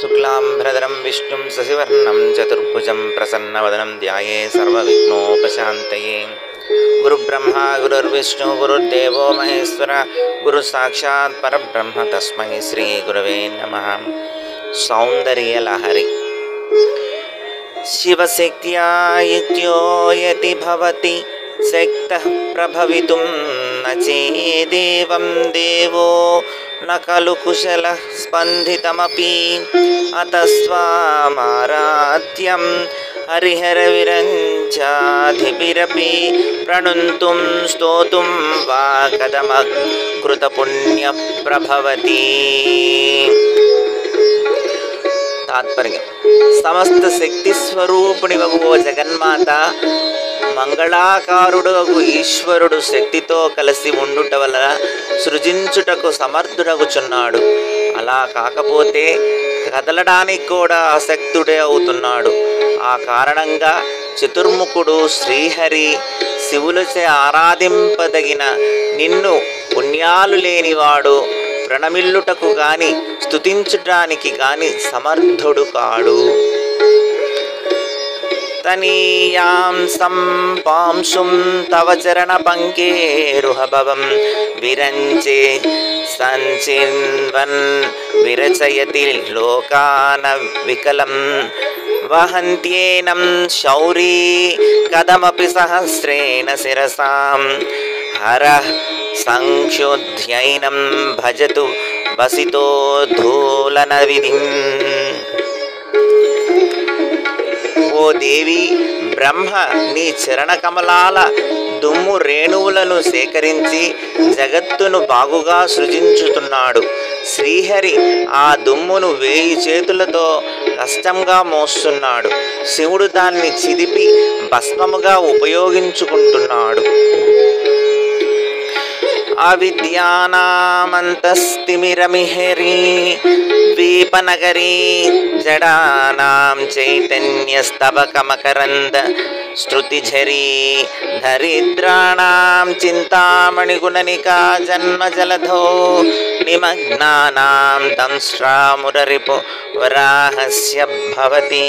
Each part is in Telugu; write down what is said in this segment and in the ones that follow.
शुक्लांभ्रधरं विष्णुं शशिवर्णं चतुर्भुजं प्रसन्नवदनं ध्याये सर्वविघ्नोपशान्तये। गुरुब्रह्मा गुरुर्विष्णु गुरुर्देवो महेश्वर गुरुसाक्षात् परब्रह्म तस्मै श्रीगुरवे नमः। सौन्दर्यलहरी शिवशक्त्या युक्तो यति भवति शक्तः प्रभवितुं न चेदेवं देवो न खलु कुशलः स्पन्दितमपि अतस्त्वामाराध्यं हरिहरविरञ्चाधिभिरपि प्रणुन्तुं स्तोतुं वा कथमकृतपुण्यप्रभवति। तात्पर्य समस्त शक्ति स्वरूपिणि वगुवो जगन्माత మంగళాకారుడగు ఈశ్వరుడు శక్తితో కలిసి ఉండుట వలన సృజించుటకు సమర్థుడగుచున్నాడు. అలా కాకపోతే కదలడానికి కూడా అశక్తుడే అవుతున్నాడు. ఆ కారణంగా చతుర్ముఖుడు శ్రీహరి శివులచే ఆరాధింపదగిన నిన్ను పుణ్యాలు లేనివాడు ప్రణమిల్లుటకు గాని స్తుతించడానికి గాని సమర్థుడు కాడు. తనీయాం సంపాంశుం తవ చరణ పంకేరుహభవం విరంచే సంచిన్వన్ విరచయతి లోకాన వికలం వహంత్యేనం శౌరీ కదమపి సహస్రేణ శిరసాం హరః సంక్షుధ్యైనం భజతు వసితో ధూలన విధిం. ఓ దేవి, బ్రహ్మ నీ చరణ కమలాల దుమ్ము రేణువులను సేకరించి జగత్తును బాగుగా సృజించుతున్నాడు. శ్రీహరి ఆ దుమ్మును 1000 చేతులతో కష్టంగా మోస్తున్నాడు. శివుడు దాన్ని చిదిపి భస్మముగా ఉపయోగించుకుంటున్నాడు. అవిద్యానామంతస్తిమిరమిహరి ద్వీపనగరీ జడానాం చైతన్యస్తవకమకరంద శృతిఝరీ దరిద్రాణాం చింతామణిగుణనికా జన్మజలధో నిమగ్నానాం దంశ్రామురరిపు వరాహస్య భవతి.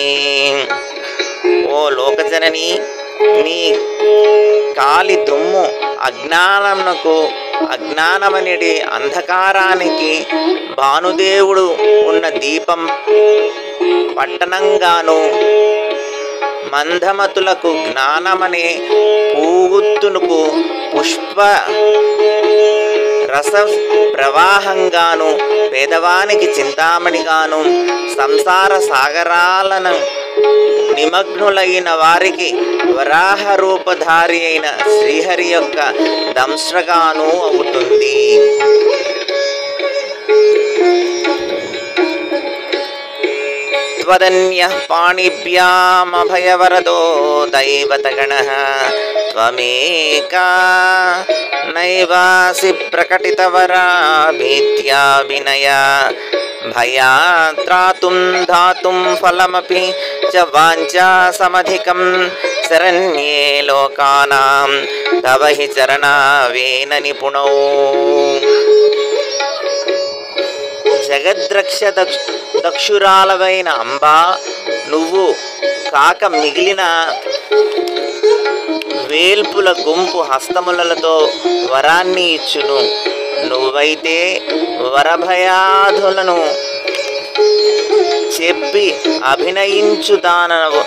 ఓ లోకజనని, నీ కాలి దుమ్ము అజ్ఞానమనిడి అంధకారానికి భానుదేవుడు ఉన్న దీపం పట్టణంగాను, మందమతులకు జ్ఞానమనే పూగుత్తునకు పుష్ప రస ప్రవాహంగాను, పేదవానికి చింతామణిగాను, సంసార సాగరాలను నిమగ్నులైన వారికి వరాహ రూపధారి అయిన శ్రీహరి యొక్క దంశ్రగాను అవుతుంది. త్వదన్యః పాణిభ్యామభయవరదో దైవతగణః త్వమేకా నైవాసి ప్రకటితవరా భీత్యాభినయ భయాత్రాతుం ధాతుం ఫలమపి చ వాంఛా సమధికం శరణ్యే లోకానాం తవ హి చరణావేన నిపుణౌ. జగద్రక్ష దక్షురాలవైన అంబా, నువ్వు కాక మిగిలిన వేల్పుల గుంపు హస్తములతో వరాన్ని ఇచ్చును. నువ్వైతే వరభయాధులను చెప్పి అభినయించుదానవు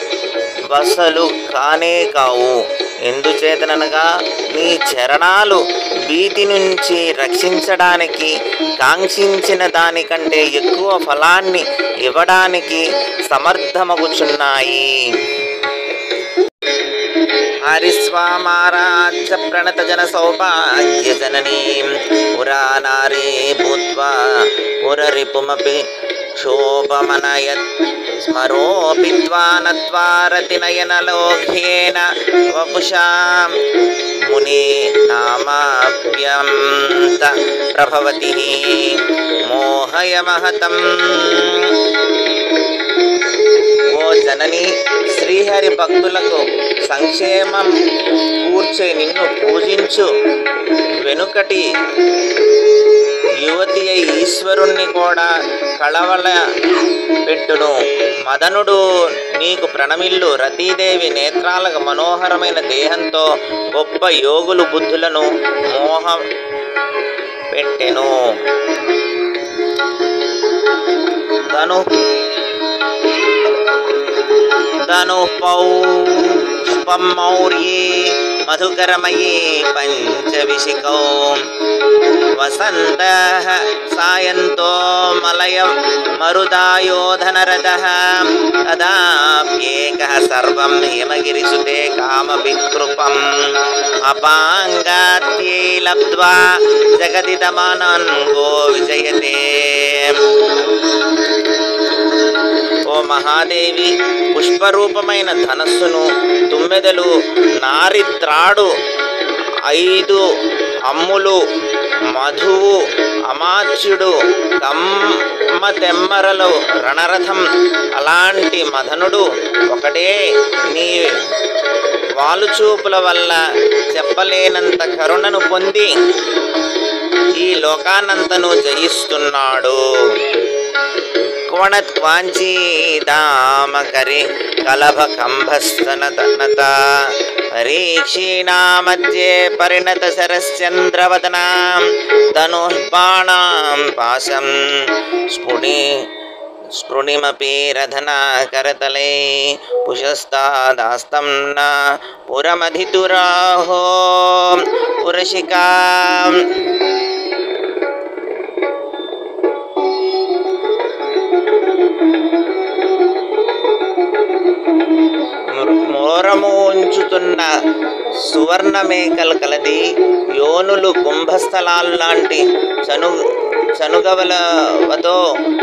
వసలు కానే కావు. ఎందుచేతనగా నీ చరణాలు భీతి నుంచి రక్షించడానికి, కాంక్షించిన దానికంటే ఎక్కువ ఫలాన్ని ఇవ్వడానికి సమర్థమగుచున్నాయి. హరిస్వామారాధ్య ప్రణత జన సౌభాగ్య జననీం పురానారీ భూత్వా పురరిపుమపి శోభమనయత్ స్మరోపిత్వా నత్వారతి నయనలోఘ్యేన వపుషా ముని నామాప్యంత ప్రభవతి మోహయ మహతం. ఓ జనని, శ్రీహరి భక్తులకు సంక్షేమం కూర్చే నిన్ను పూజించు వెనుకటి యువతి అయి ఈశ్వరుణ్ణి కూడా కళవళ పెట్టును. మదనుడు నీకు ప్రణమిల్లు. రతీదేవి నేత్రాలకు మనోహరమైన దేహంతో గొప్ప యోగులు బుద్ధులను మోహ పెట్టెను. ధనుఃపౌష్పం మౌర్యే మధుకరమయీ పంచవిశిఖౌ వసంతః సాయంతో మలయ మరుదాయోధనరథః తదాప్యేకః సర్వం హిమగిరిసుతే కామవికృపం అపాంగాత్యై లబ్ధ్వా జగదిదమానంగో విజయతే. ఓ మహాదేవి, పుష్పరూపమైన ధనస్సును, తుమ్మెదలు, నారిత్రాడు, 5 అమ్ములు, మధువు, అమాత్యుడు, కమ్మ తెమ్మరలు, రణరథం అలాంటి మదనుడు ఒకడే నీ వాలుచూపుల వల్ల చెప్పలేనంత కరుణను పొంది ఈ లోకానంతను జయిస్తున్నాడు. క్వణత్వాంచీదామకరి కలభకంభస్తనత పరీక్షీణా మధ్యే పరిణత శరశ్చంద్రవదనాం ధనుఃబాణాం పాశం స్ఫుణిమపి రధనా కరతలే పుషస్తాదాస్తం న పురమధితురాహో పురశికా. మోరము ఉంచుతున్న సువర్ణమేకలు కలది. యోనులు కుంభస్థలాల్లాంటి చనుగవలతో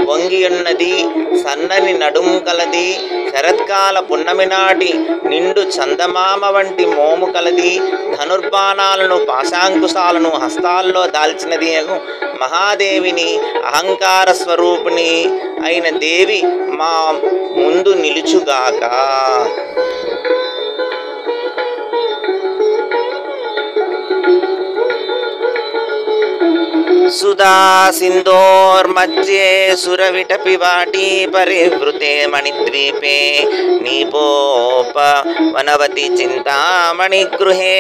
వంగియున్నది. సన్నని నడుం కలది. శరత్కాల పున్నమి నాటి నిండు చందమామ వంటి మోము కలది. ధనుర్బాణాలను, పాశాంకుశాలను హస్తాల్లో దాల్చినది. మహాదేవిని, అహంకార స్వరూపిణి అయిన దేవి మా ముందు నిలుచుగాక. సుధా సింధోర్మధ్యే సురవిటపి వాటీ పరివృతే మణిద్వీపే నీపోపవనవతి చింతామణి గృహే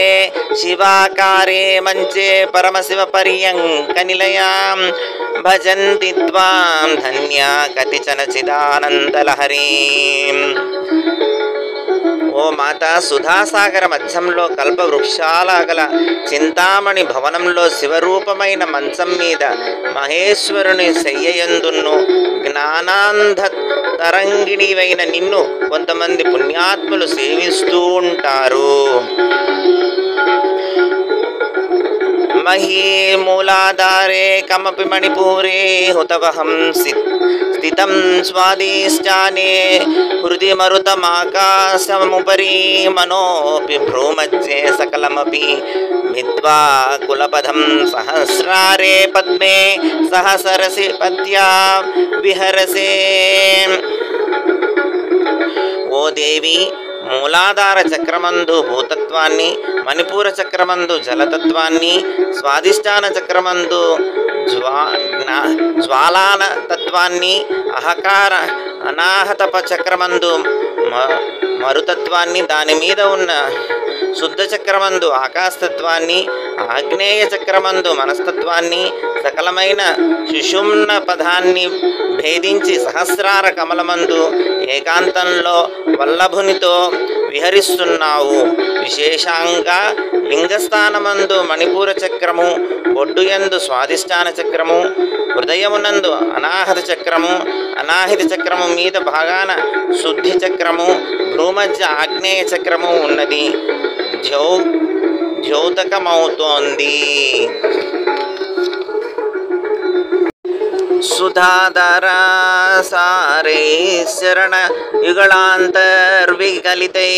శివాకారే మంచే పరమశివ పర్యంక నిలయాం భజంతి త్వాం ధన్యా కతిచన చిదానందలహరీం. ఓ మాత, సుధాసాగర మధ్యంలో కల్పవృక్షాల గల చింతామణి భవనంలో శివరూపమైన మంచం మీద మహేశ్వరుని శయ్యయందును జ్ఞానాంధ తరంగిణివైన నిన్ను కొంతమంది పుణ్యాత్ములు సేవిస్తూ ఉంటారు. మహీమూలాధారే కమపి మణిపూరే హుతవహం స్థితం స్వాదిష్టానే హృది మరుతమాకాశముపరి మనోపి భ్రూమధ్యే సకలమపి మిత్వా కులపదం సహస్రారే పద్మే సహసరసి పద్యా విహరసే. ఓ దేవి, మూలాధార చక్రమందు భూతత్వాన్ని, మణిపూర చక్రమందు జలతత్వాన్ని, స్వాదిష్టాన చక్రమందు జ్వాలాన తత్వాన్ని, అనాహత చక్రమందు మరుతత్వాన్ని, దాని మీద ఉన్న శుద్ధ చక్రమందు ఆకాశతత్వాన్ని, ఆగ్నేయ చక్రమందు మనస్తత్వాన్ని, సకలమైన సుషుమ్న పదాన్ని భేదించి సహస్రార కమలమందు ఏకాంతంలో వల్లభునితో విహరిస్తున్నావు. విశేషంగా లింగస్థానమందు మణిపూర చక్రము, బొడ్డుయందు స్వాదిష్టాన చక్రము, హృదయమునందు అనాహత చక్రము, అనాహిత చక్రము మీద భాగాన శుద్ధి చక్రము, భ్రూమధ్య ఆగ్నేయ చక్రము ఉన్నది. ద్యోతకమవుతోంది. సుధాధరా సారే శరణ యుగళాంతర్విగలితై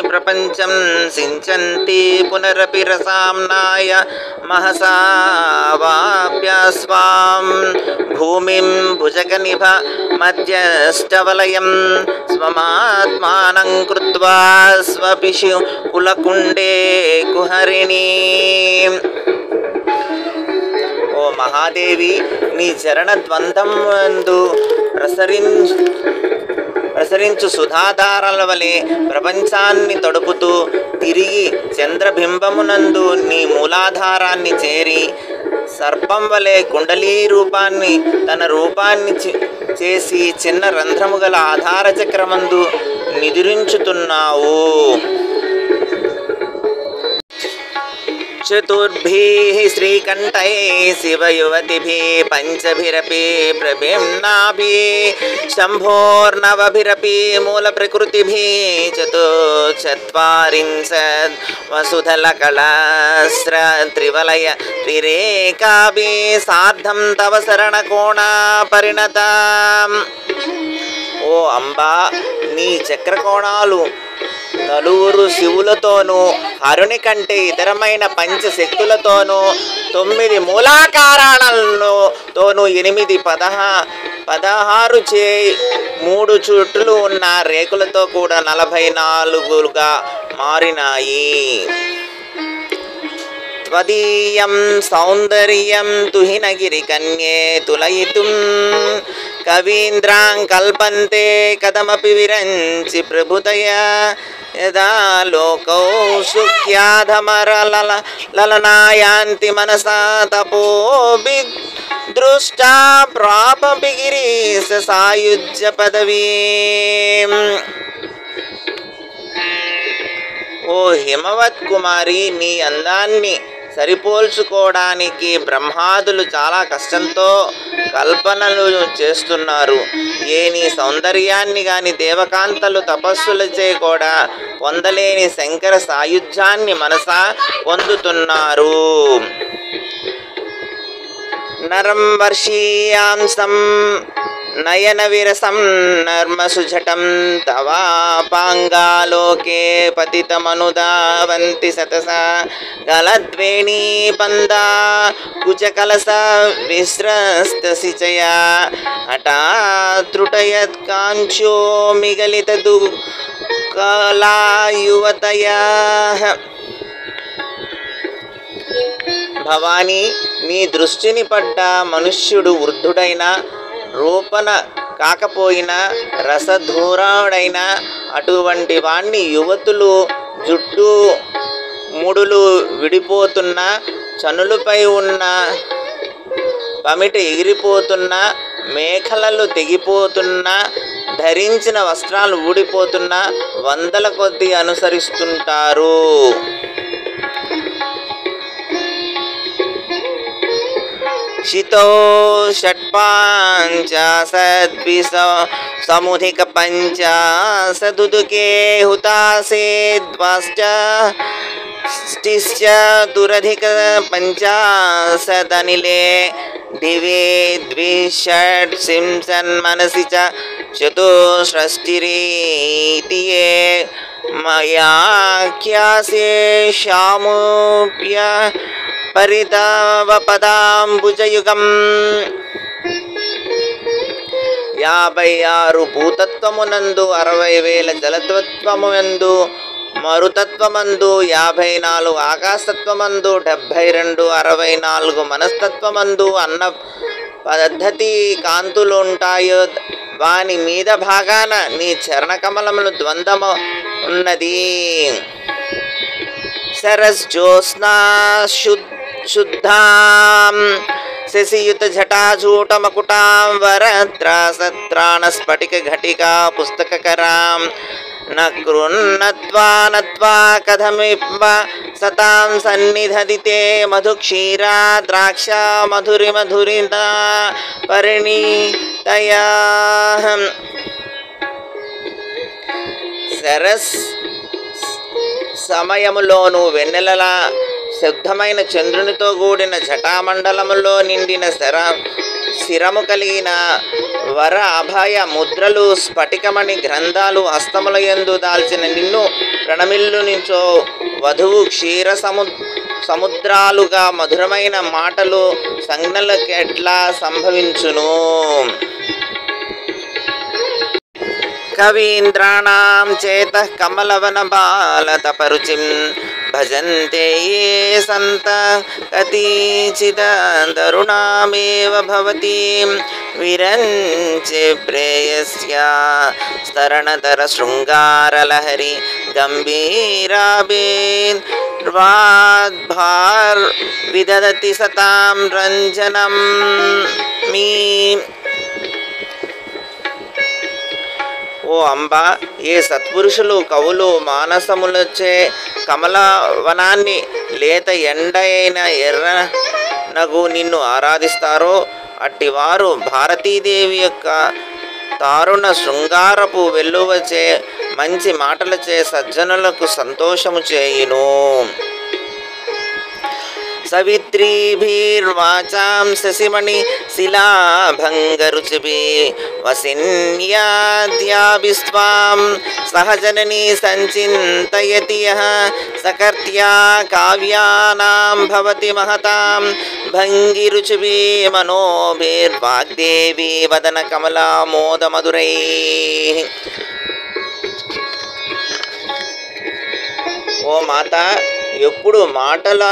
ప్రపంచం సించంతి పునరపి రసాంనాయ మహసావాప్య స్వాం భూమిం భుజగనిభ మధ్యష్టవలయం స్వమాత్మానం కృత్వా స్వపిషు కులకుండే కుహరిణీ. ఓ మహాదేవి, నీ చరణ ద్వంద్వమందు ప్రసరించు సుధాధారల వలె ప్రపంచాన్ని తడుపుతూ తిరిగి చంద్రబింబమునందు నీ మూలాధారాన్ని చేరి సర్పం వలె కుండలీ రూపాన్ని తన రూపాన్ని చేసి చిన్న రంధ్రము గల ఆధార చక్రమందు నిదురించుతున్నావు. చతుర్భిః శ్రీకంఠైః శివయువతిభిః పంచభిరపి ప్రభిమ్నాభిః శంభోర్నవభిరపి మూలప్రకృతిభిః చత్వారింశద్ వసుధలకళస్ర త్రివలయ త్రిరేకాభిః సార్ధం తవ శరణకోణ పరిణతాం. ఓ అంబా, నీ చక్రకోణాలు నలుగురు శివులతోనూ హరుని కంటే ఇతరమైన పంచశక్తులతోనూ 9 మూలాకారాలతోనూ 8 16 చే 3 చుట్లు ఉన్న రేకులతో కూడా 44గా మారినాయి. త్వదీయం సౌందర్యం తుహినగిరి కన్యే తులయితుం కవీంద్రాం కల్పంతే కథమపి విరంచి ప్రభుతయా యదా లోకౌ సుఖ్యాధమరలనాయాంతి మనసా తపోభి దృష్టా ప్రాపపి గిరీశ సాయుజ్య పదవీం. ఓ హిమవత్ కుమారి, నీ అందాన్ని సరిపోల్చుకోవడానికి బ్రహ్మాదులు చాలా కష్టంతో కల్పనలు చేస్తున్నారు. నీ సౌందర్యాన్ని గాని దేవకాంతలు తపస్సులచే కూడా పొందలేని శంకర సాయుధ్యాన్ని మనసా పొందుతున్నారు. నరం వర్షీయాంసం నయన విరసం నర్మసుఝటం తవాపాంగాలోకే పతితమనుదావంతి సతస గలద్వేణీ పందా కుచకలస విస్రస్తసిచయ హఠాత్రుటయత్ కాంచో మిగలిత దుఃఖలాయువతయా. భవానీ, నీ దృష్టిని పడ్డ మనుష్యుడు వృద్ధుడైన రూపన కాకపోయినా రసధూరాడైన అటువంటి వాణ్ణి యువతులు జుట్టు ముడులు విడిపోతున్న, చనులపై ఉన్న పమిట ఎగిరిపోతున్న, మేఖలలు తెగిపోతున్న, ధరించిన వస్త్రాలు ఊడిపోతున్న 100ల కొద్దీ అనుసరిస్తుంటారు. శితో షట్పాంచాశద్విస సముధిక పంచాశదుదుకే హుతాసే ద్వాశ్చ పంచాశదనిలే దివే ద్విషట్సింసన్ మనసి చ చతుషష్టిరీతియే మయాఖ్యాసే శాముప్య పరితవపదాంబుజయుగం. 56 భూతత్వమునందు 60,000 జలతత్వమునందు మరుతత్వమందు 54 ఆకాశతత్వమందు 72 64 మనస్తత్వమందు అన్న పద్ధతి కాంతులుంటాయో వాని మీద భాగాన నీ చరణకమలములు ద్వంద్వము ఉన్నది. సరస్జోత్స్నా శుద్ధాం శశియుత జటాజూటమకుటాం వరత్రాసత్రాణ స్ఫటిక ఘటికా పుస్తకకరాం నృన్నత్వా నత్వా కథమివ సతాం సన్నిధదితే మధుక్షీరా ద్రాక్ష మధురి మధురితా పరిణీతయా. సరస్ సమయములోను వెన్నెలలా శుద్ధమైన చంద్రునితో కూడిన జటామండలములో నిండిన శిరము కలిగిన వర అభయ ముద్రలు స్ఫటికమణి గ్రంథాలు హస్తములయందు దాల్చిన నిన్ను ప్రణమిల్లు నుంచో వధువు క్షీర సముద్రాలుగా మధురమైన మాటలు సంజ్ఞలకు ఎట్లా సంభవించును. కవీంద్రాణాం చేత కమలవన బాలతపరుచిం భజంతే ఏ సంత కతిచిద తరుణామేవ భవతి విరంచి ప్రేయస్య స్తరణతర శృంగారలహరి గంభీరాభిర్వాద్భార్ విదదతి సతాం రంజనం మీ. ఓ అంబ, ఏ సత్పురుషులు కవులు మానసములచే కమలవనాన్ని లేత ఎండ అయిన ఎర్రనగు నిన్ను ఆరాధిస్తారో అట్టివారు భారతీదేవి యొక్క తారుణ శృంగారపు వెల్లువచే మంచి మాటలచే సజ్జనులకు సంతోషము చేయును. సవిత్రీభిర్వాచాం శశిమణి శిలాభంగరుచిభి వసిన్యాద్యాభిస్వాం సహజనని సంచింతయతి యః సకర్త్యా కావ్యానాం భవతి మహతాం భంగిరుచిభి మనోభిర్వాగ్దేవి వదన కమలామోదమధురై. ఓ మాత, ఎప్పుడు మాటల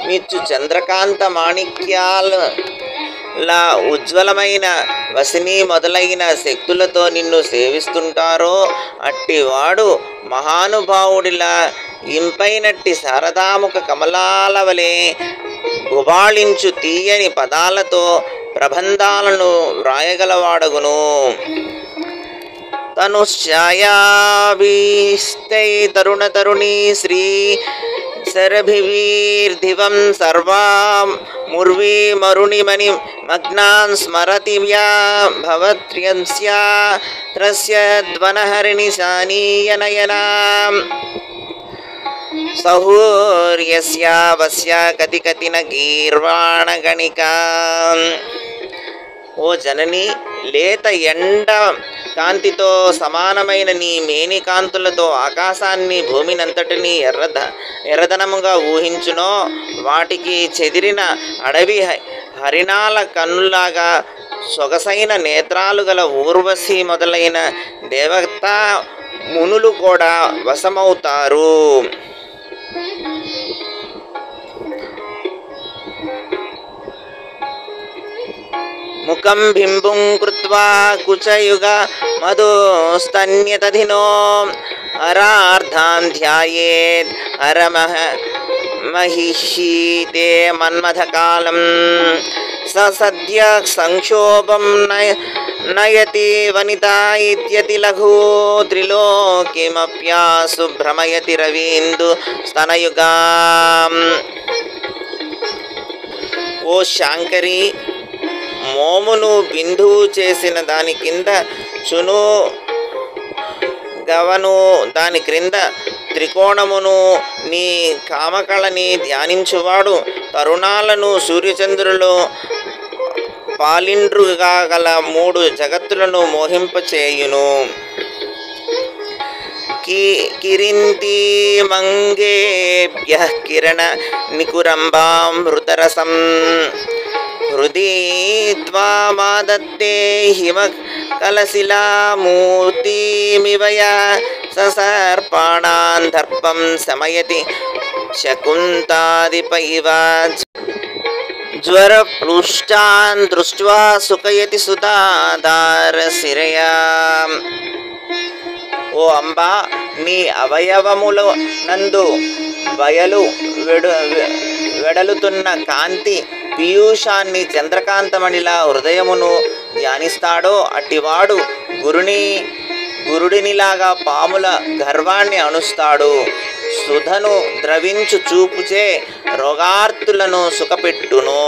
మిచ్చు చంద్రకాంత మాణిక్యాల ఉజ్వలమైన వసిని మొదలైన శక్తులతో నిన్ను సేవిస్తుంటారో అట్టివాడు మహానుభావుడిలా ఇంపైనట్టి శారదాముఖ కమలాల వలె గుబాళించు తీయని పదాలతో ప్రబంధాలను వ్రాయగలవాడగును. తనుశ్చాయాభిస్తై తరుణ తరుణీ శ్రీ శరభివీర్ధివం సర్వాం ముర్వీ మరుణిమణి మగ్నాన్ స్మరతి వ్యా భవత్ర్యస్యా త్రస్య ధ్వనహరిణి శానీయనయనాం సహూర్యస్యా వస్య కతి కతిన గీర్వాణగణికా. ఓ జనని, లేత ఎండ కాంతితో సమానమైన నీ మేని కాంతులతో ఆకాశాన్ని భూమినంతటిని ఎర్రదనముగా ఊహించునో వాటికి చెదిరిన అడవి హరిణాల కన్నులాగా సొగసైన నేత్రాలు గల ఊర్వశి మొదలైన దేవతా మునులు కూడా వశమవుతారు. ముఖం బింబుం కృత్వా కుచయుగ మధుస్తన్యతధినో అరార్ధాన్ ధ్యాయేద్ హరమః మహిషీతే మన్మథకాలం సద్య సంక్షోభం నయతి వనిత ఇత్యతి లఘు త్రిలోకిమప్యాసు భ్రమయతి రవీందు స్తనయుగాం. ఓ శాంకరి, మోమును బిందువు చేసిన దాని కింద చును గవను దాని క్రింద త్రికోణమును నీ కామకళని ధ్యానించువాడు తరుణాలను సూర్యచంద్రులు పాలిండ్రుగా గల 3 జగత్తులను మోహింపచేయును. కిరింతి మంగేభ్యః కిరణ నికురంబామృతరసం హృది త్వామాదత్తే హిమ కలశిలామూర్తిమివయ ససర్పాణాన్ దర్పం శమయతి శకుంతాదిపైవ జ్వరపృష్టాన్ దృష్ట్వా సుఖయతి సుధాధారశిరయా. ఓ అంబా, నీ అవయవముల నందు బయలు వెడలుతున్న కాంతి పీయూషాన్ని చంద్రకాంతమణిలా హృదయమును ధ్యానిస్తాడో అట్టివాడు గురుడినిలాగా పాముల గర్వాన్ని అణుస్తాడు. సుధను ద్రవించు చూపుచే రోగార్తులను సుఖపెట్టును.